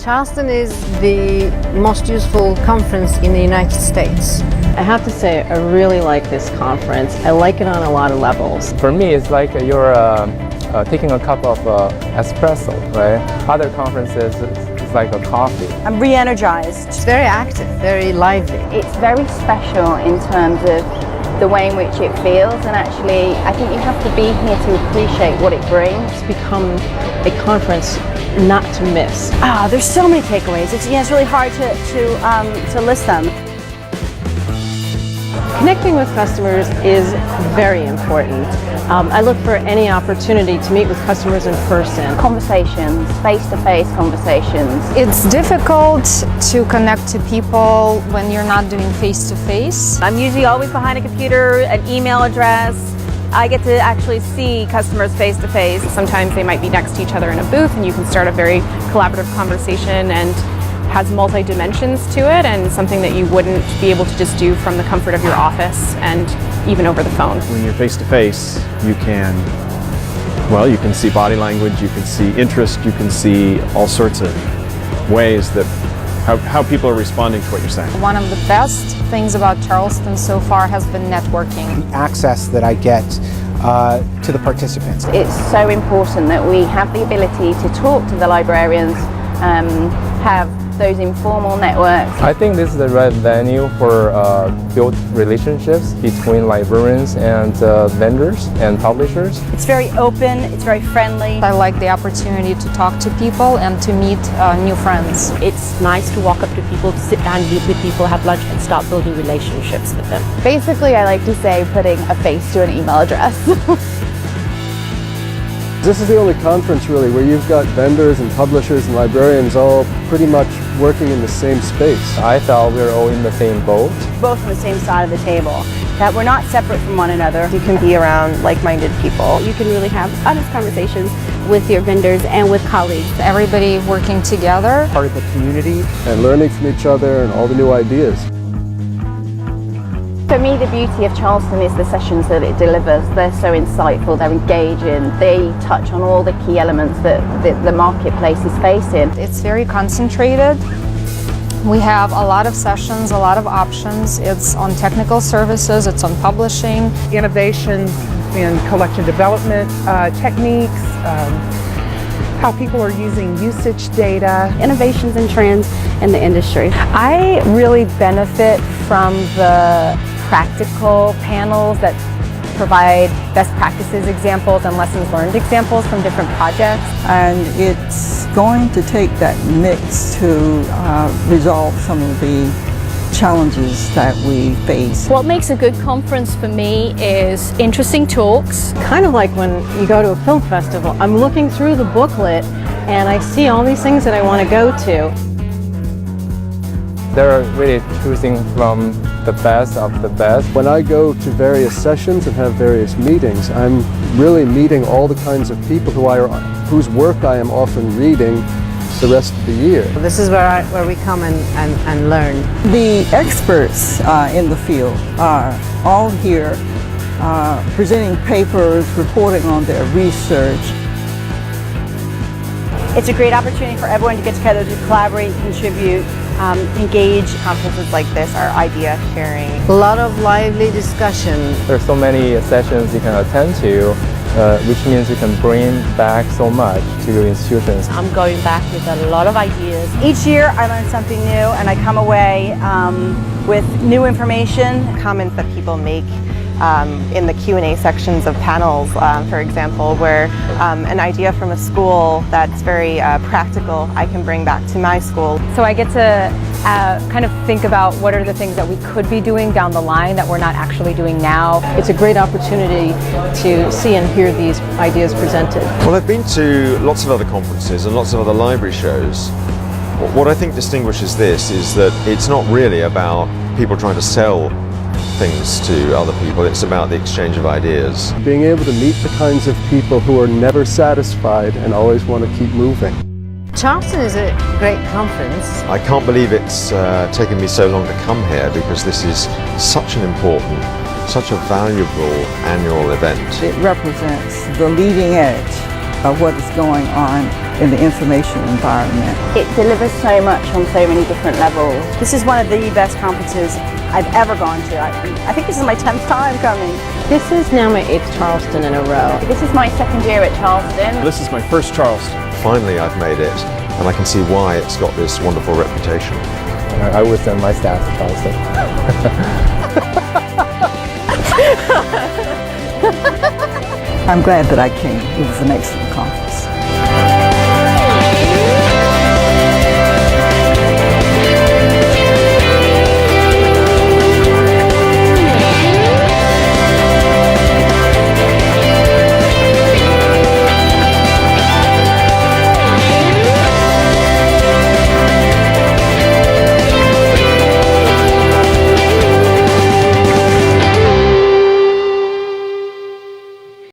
Charleston is the most useful conference in the United States. I have to say, I really like this conference. I like it on a lot of levels. For me, it's like you're taking a cup of espresso, right? Other conferences, it's like a coffee. I'm re-energized. It's very active, very lively. It's very special in terms of the way in which it feels, and actually I think you have to be here to appreciate what it brings. It's become a conference not to miss. There's so many takeaways. It's really hard to list them. Connecting with customers is very important. I look for any opportunity to meet with customers in person. Conversations, face-to-face conversations. It's difficult to connect to people when you're not doing face-to-face. I'm usually always behind a computer, an email address. I get to actually see customers face-to-face. Sometimes they might be next to each other in a booth and you can start a very collaborative conversation, and has multi-dimensions to it and something that you wouldn't be able to just do from the comfort of your office and even over the phone. When you're face-to-face, you can see body language, you can see interest, you can see all sorts of ways that how people are responding to what you're saying. One of the best things about Charleston so far has been networking. The access that I get to the participants. It's so important that we have the ability to talk to the librarians, have those informal networks. I think this is the right venue for build relationships between librarians and vendors and publishers. It's very open, it's very friendly. I like the opportunity to talk to people and to meet new friends. It's nice to walk up to people, to sit down, meet with people, have lunch, and start building relationships with them. Basically, I like to say putting a face to an email address. This is the only conference really where you've got vendors and publishers and librarians all pretty much working in the same space. I thought we were all in the same boat. Both on the same side of the table, that we're not separate from one another. You can be around like-minded people. You can really have honest conversations with your vendors and with colleagues. Everybody working together. Part of the community. And learning from each other and all the new ideas. For me, the beauty of Charleston is the sessions that it delivers. They're so insightful, they're engaging, they touch on all the key elements that the marketplace is facing. It's very concentrated. We have a lot of sessions, a lot of options. It's on technical services, it's on publishing. Innovation in collection development techniques, how people are using usage data. Innovations and trends in the industry. I really benefit from the practical panels that provide best practices examples and lessons learned examples from different projects. And it's going to take that mix to resolve some of the challenges that we face. What makes a good conference for me is interesting talks. Kind of like when you go to a film festival. I'm looking through the booklet and I see all these things that I want to go to. They're really choosing from the best of the best. When I go to various sessions and have various meetings, I'm really meeting all the kinds of people whose work I am often reading the rest of the year. This is where we come and learn. The experts in the field are all here presenting papers, reporting on their research. It's a great opportunity for everyone to get together to collaborate, contribute, engage. Conferences like this are idea sharing. A lot of lively discussion. There's so many sessions you can attend to, which means you can bring back so much to your institutions. I'm going back with a lot of ideas. Each year I learn something new and I come away with new information. Comments that people make in the Q&A sections of panels, for example, where an idea from a school that's very practical I can bring back to my school. So I get to kind of think about what are the things that we could be doing down the line that we're not actually doing now. It's a great opportunity to see and hear these ideas presented. Well, I've been to lots of other conferences and lots of other library shows. What I think distinguishes this is that it's not really about people trying to sell things to other people, it's about the exchange of ideas. Being able to meet the kinds of people who are never satisfied and always want to keep moving. Charleston is a great conference. I can't believe it's taken me so long to come here, because this is such an important, such a valuable annual event. It represents the leading edge what is going on in the information environment. It delivers so much on so many different levels. This is one of the best conferences I've ever gone to. I think this is my 10th time coming. This is now my 8th Charleston in a row. This is my second year at Charleston. This is my first Charleston. Finally, I've made it, and I can see why it's got this wonderful reputation. I would send my staff to Charleston. I'm glad that I came. It was an excellent conference.